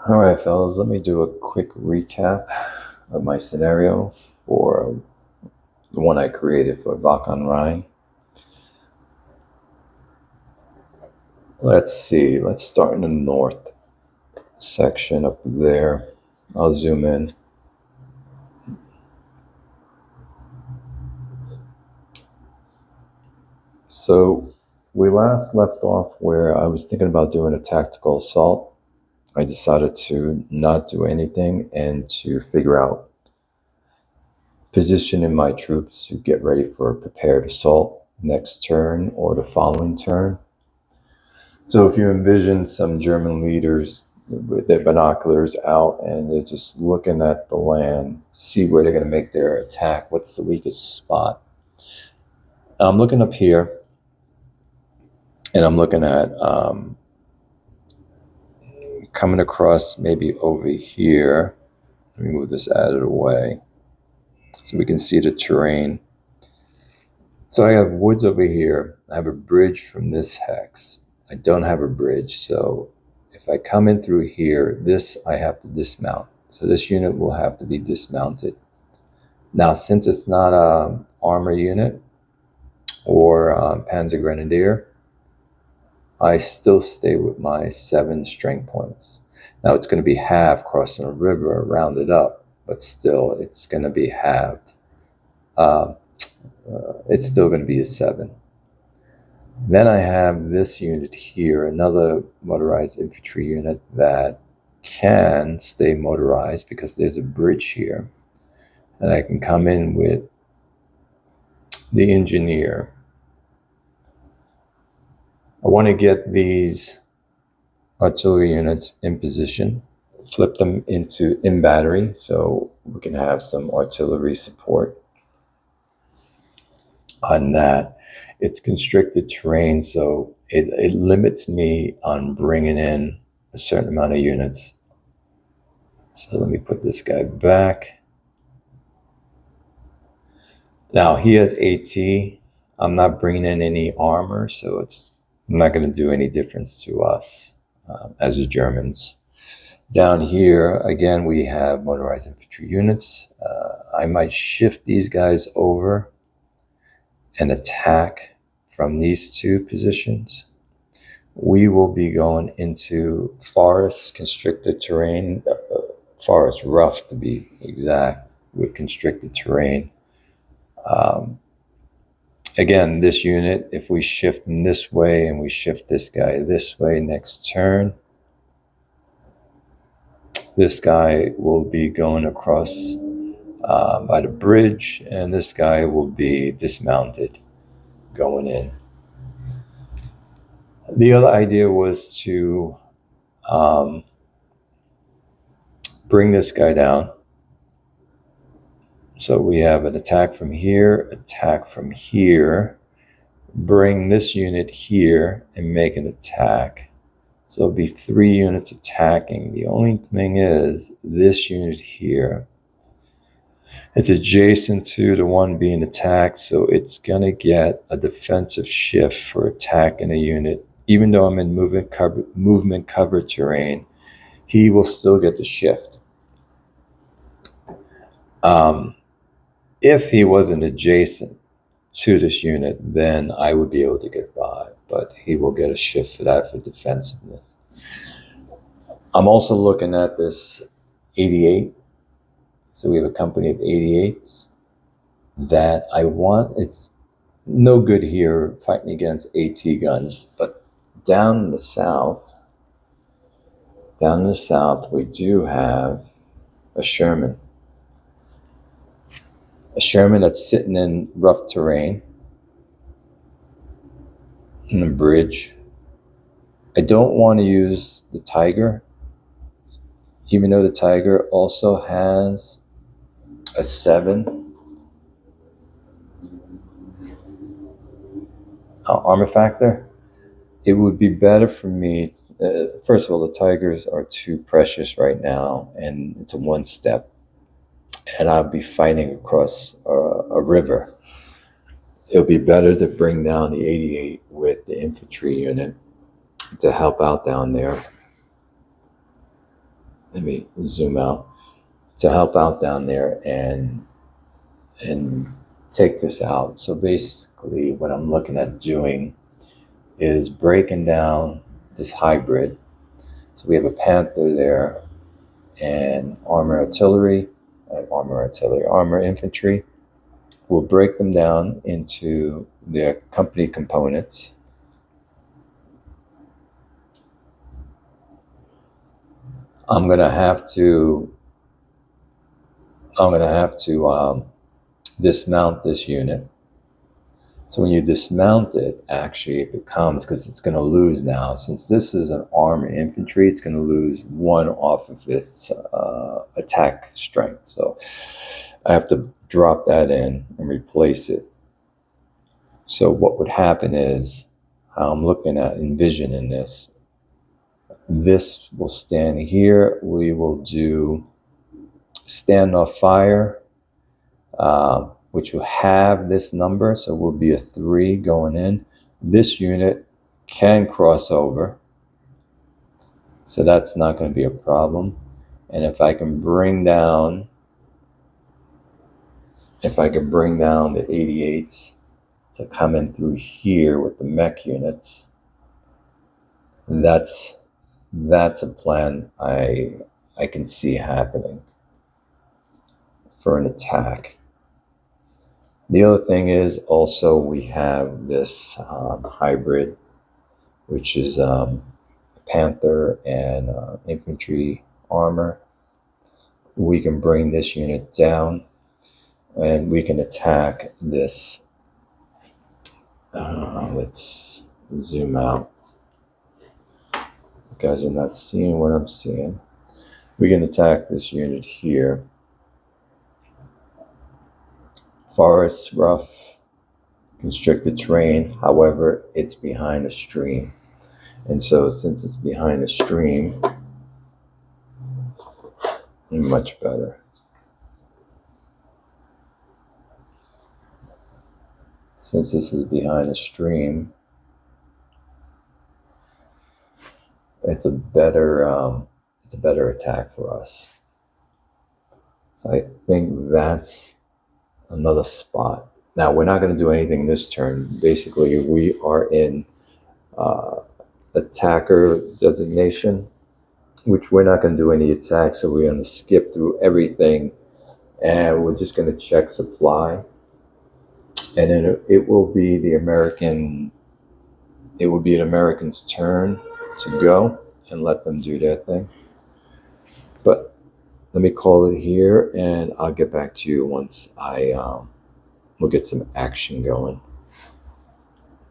All right, fellas, let me do a quick recap of my scenario for the one I created for Bach on Rhine. Let's see, let's start in the north section up there. I'll zoom in. So we last left off where I was thinking about doing a tactical assault. I decided to not do anything and to figure out positioning my troops to get ready for a prepared assault next turn or the following turn. So if you envision some German leaders with their binoculars out and they're just looking at the land to see where they're going to make their attack, what's the weakest spot? I'm looking up here and I'm looking at coming across maybe over here. Let me move this out of the way so we can see the terrain. So I have woods over here. I have a bridge from this hex. I don't have a bridge, so if I come in through here, this I have to dismount. So this unit will have to be dismounted. Now, since it's not an armor unit or Panzer Grenadier, I still stay with my 7 strength points. Now it's going to be halved crossing a river, rounded up, but still it's going to be halved. It's still going to be a 7. Then I have this unit here, another motorized infantry unit that can stay motorized because there's a bridge here. And I can come in with the engineer. I want to get these artillery units in position, flip them into in battery so we can have some artillery support on that. It's constricted terrain, so it limits me on bringing in a certain amount of units. So let me put this guy back. Now he has AT. I'm not bringing in any armor, so it's not going to do any difference to us as the Germans. Down here, again, we have motorized infantry units. I might shift these guys over and attack from these 2 positions. We will be going into forest, constricted terrain, forest rough to be exact, with constricted terrain. Again, this unit, if we shift them this way and we shift this guy this way next turn, this guy will be going across by the bridge, and this guy will be dismounted going in. The other idea was to bring this guy down. So we have an attack from here, bring this unit here and make an attack. So it'll be 3 units attacking. The only thing is this unit here, it's adjacent to the one being attacked, so it's going to get a defensive shift for attacking a unit. Even though I'm in movement cover terrain, he will still get the shift. If he wasn't adjacent to this unit, then I would be able to get by, but he will get a shift for that for defensiveness. I'm also looking at this 88. So we have a company of 88s that I want. It's no good here fighting against AT guns, but down in the south, we do have a Sherman. A Sherman that's sitting in rough terrain in the bridge. I don't want to use the Tiger, even though the Tiger also has a 7 armor factor. It would be better for me. First of all, the Tigers are too precious right now, and it's a 1-step, and I'll be fighting across a river. It'll be better to bring down the 88 with the infantry unit to help out down there. let me zoom out, to help out down there and take this out. So basically what I'm looking at doing is breaking down this hybrid. So we have a Panther there and armor infantry. We'll break them down into their company components. I'm gonna have to dismount this unit. So when you dismount it, actually it becomes, because it's going to lose now, since this is an armored infantry, it's going to lose one off of its attack strength. So I have to drop that in and replace it. So what would happen is, how I'm looking at envisioning this will stand here. We will do standoff fire, which will have this number, so will be a 3 going in. This unit can cross over, so that's not going to be a problem. And if I can bring down the 88s to come in through here with the mech units, that's a plan I can see happening for an attack. The other thing is also we have this hybrid, which is Panther and infantry armor. We can bring this unit down and we can attack this. Let's zoom out. You guys are not seeing what I'm seeing. We can attack this unit here. Forest, rough, constricted terrain. However, it's behind a stream. And so since it's behind a stream, much better. Since this is behind a stream, it's a better attack for us. So I think that's another spot. Now we're not going to do anything this turn. Basically, we are in attacker designation, which we're not going to do any attacks. So we're going to skip through everything, and we're just going to check supply, and then it will be the American. It will be an American's turn to go and let them do their thing. But let me call it here, and I'll get back to you once we'll get some action going.